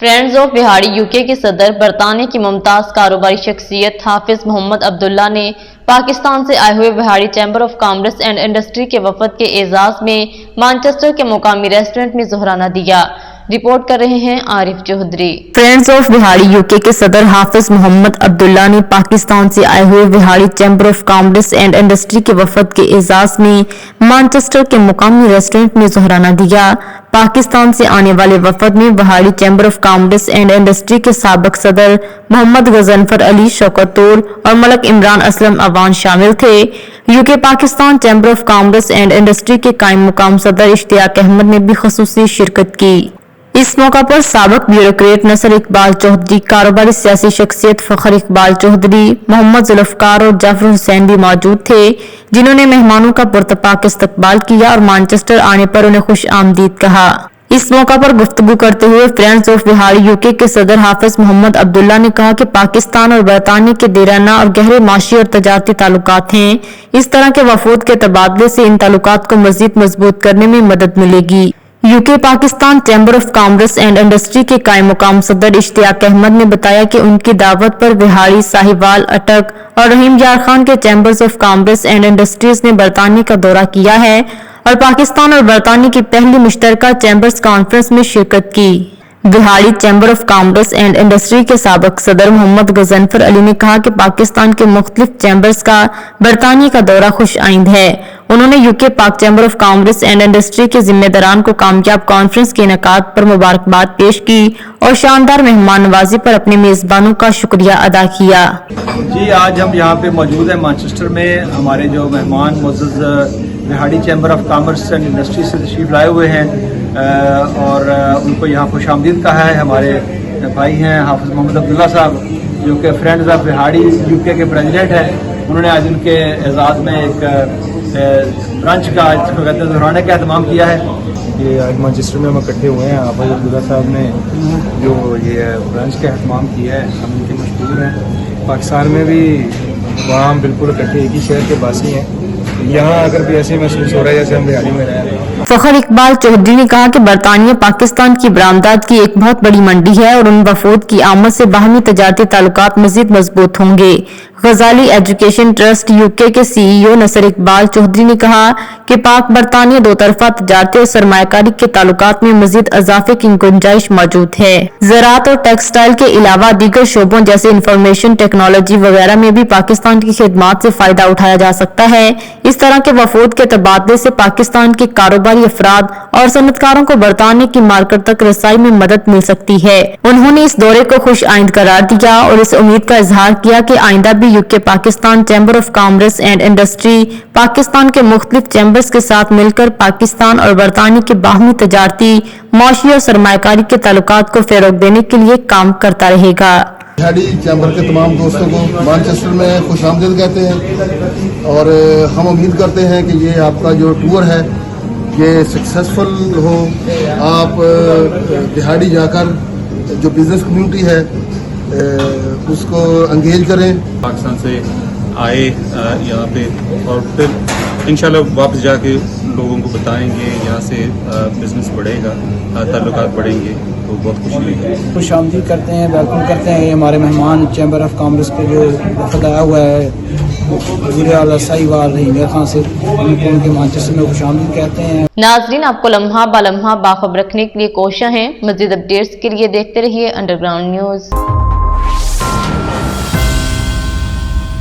Friends of بہاڑی UK کے صدر برطانیہ کی ممتاز کاروباری شخصیت حافظ محمد عبداللہ نے پاکستان سے آئے ہوئے Pahari chamber of commerce and industry کے وفد کے اعزاز میں مانچسٹر کے مقامی ریسٹورنٹ میں ظہرانہ دیا۔ رپورٹ کر رہے ہیں عارف چودھری۔ فرینڈز آف بہاڑی یوکے کے صدر حافظ محمد عبداللہ نے پاکستان سے آئے ہوئے Pahari chamber of commerce and industry کے وفد کے اعزاز میں مانچسٹر کے مقامی ریسٹورنٹ میں ظہرانہ دیا۔ پاکستان سے آنے والے وفد میں Pahari chamber of commerce and industry کے سابق صدر محمد غضنفر علی شوکت طول اور ملک عمران اسلم اوان شامل تھے۔ UK Pakistan chamber of commerce and industry کے قائم مقام صدر اشتیاق احمد نے بھی خصوصی شرکت کی۔ اس موقع پر سابق بیوروکریٹ نصر اقبال چودھری، کاروباری سیاسی شخصیت فخر اقبال چودھری، محمد ذوالفقار اور جعفر حسین بھی موجود تھے، جنہوں نے مہمانوں کا پرتپاک استقبال کیا اور مانچسٹر آنے پر انہیں خوش آمدید کہا۔ اس موقع پر گفتگو کرتے ہوئے فرینڈز آف بہاڑی یوکے کے صدر حافظ محمد عبداللہ نے کہا کہ پاکستان اور برطانیہ کے دیرانہ اور گہرے معاشی اور تجارتی تعلقات ہیں۔ اس طرح کے وفود کے تبادلے سے ان تعلقات کو مزید مضبوط کرنے میں مدد ملے گی۔ UK Pakistan chamber of commerce and industry کے قائم مقام صدر اشتیاق احمد نے بتایا کہ ان کی دعوت پر بہاڑی، ساہیوال، اٹک اور رحیم یار خان کے chambers of commerce and industries نے برطانیہ کا دورہ کیا ہے اور پاکستان اور برطانیہ کی پہلی مشترکہ چیمبرز کانفرنس میں شرکت کی۔ Pahari chamber of commerce and industry کے سابق صدر محمد غضنفر علی نے کہا کہ پاکستان کے مختلف چیمبرز کا برطانیہ کا دورہ خوش آئند ہے۔ انہوں نے یوکے پاک chamber of commerce and industry کے ذمہ داران کو کامیاب کانفرنس کے انعقاد پر مبارکباد پیش کی اور شاندار مہمان نوازی پر اپنے میزبانوں کا شکریہ ادا کیا۔ جی، آج ہم یہاں پہ موجود ہیں مانچسٹر میں۔ ہمارے جو مہمان معزز Pahari chamber of commerce and industry سے تشریف لائے ہوئے ہیں اور ان کو یہاں خوش آمدید کہا ہے۔ ہمارے بھائی ہیں حافظ محمد عبداللہ صاحب، جو کہ فرینڈز آف بہاڑی یوکے کے پریزیڈنٹ ہیں۔ انہوں نے آج ان کے اعزاز میں ایک برانچ کا دورانہ کا اہتمام کیا ہے۔ یہ آج مانچسٹر میں ہم اکٹھے ہوئے ہیں۔ حافظ عبداللہ صاحب نے جو یہ برانچ کا اہتمام کیا ہے، ہم ان کے مشکور ہیں۔ پاکستان میں بھی وہاں ہم بالکل اکٹھے ایک ہی شہر کے باسی ہیں۔ یہاں اگر بھی ایسے محسوس ہو رہا ہے جیسے ہم بہاڑی میں رہ رہے ہیں۔ فخر اقبال چودھری نے کہا کہ برطانیہ پاکستان کی برآمدات کی ایک بہت بڑی منڈی ہے اور ان وفود کی آمد سے باہمی تجارتی تعلقات مزید مضبوط ہوں گے۔ غزالی ایجوکیشن ٹرسٹ یوکے کے سی ای او نصر اقبال چودھری نے کہا کہ پاک برطانیہ دو طرفہ تجارتی اور سرمایہ کاری کے تعلقات میں مزید اضافے کی گنجائش موجود ہے۔ زراعت اور ٹیکسٹائل کے علاوہ دیگر شعبوں جیسے انفارمیشن ٹیکنالوجی وغیرہ میں بھی پاکستان کی خدمات سے فائدہ اٹھایا جا سکتا ہے۔ اس طرح کے وفود کے تبادلے سے پاکستان کے کاروباری افراد اور صنعتکاروں کو برطانیہ کی مارکیٹ تک رسائی میں مدد مل سکتی ہے۔ انہوں نے اس دورے کو خوش آئند قرار دیا اور اس امید کا اظہار کیا کہ آئندہ بھی UK Pakistan chamber of commerce and industry Pakistan کے مختلف چیمبرز کے ساتھ مل کر پاکستان اور برطانیہ کے باہمی تجارتی، معاشی اور سرمایہ کاری کے تعلقات کو فروغ دینے کے لیے کام کرتا رہے گا۔ بہاڑی چیمبر کے تمام دوستوں کو مانچسٹر میں خوش آمدید کہتے ہیں اور ہم امید کرتے ہیں کہ یہ آپ کا جو ٹور ہے یہ سکسیسفل ہو۔ آپ بہاڑی جا کر جو بزنس کمیونٹی ہے اس کو انگیج کریں۔ پاکستان سے آئے یہاں پہ اور پھر انشاءاللہ واپس جا کے لوگوں کو بتائیں گے، یہاں سے بزنس بڑھے گا، تعلقات بڑھیں گے، تو بہت خوشی ہوئی۔ خوش آمدید کرتے ہیں، ویلکم کرتے ہیں ہمارے مہمان چیمبر آف کامرس کے جو وفد آیا ہوا ہے وزیر اعلیٰ ساہیوال رحیم یار خان سے، ان کو ان کے مانچسٹر میں خوش آمدید کہتے ہیں۔ ناظرین، آپ کو لمحہ بہ لمحہ باخبر رکھنے کے لیے کوشاں ہیں۔ مزید اپڈیٹس کے لیے دیکھتے رہیے انڈر گراؤنڈ نیوز۔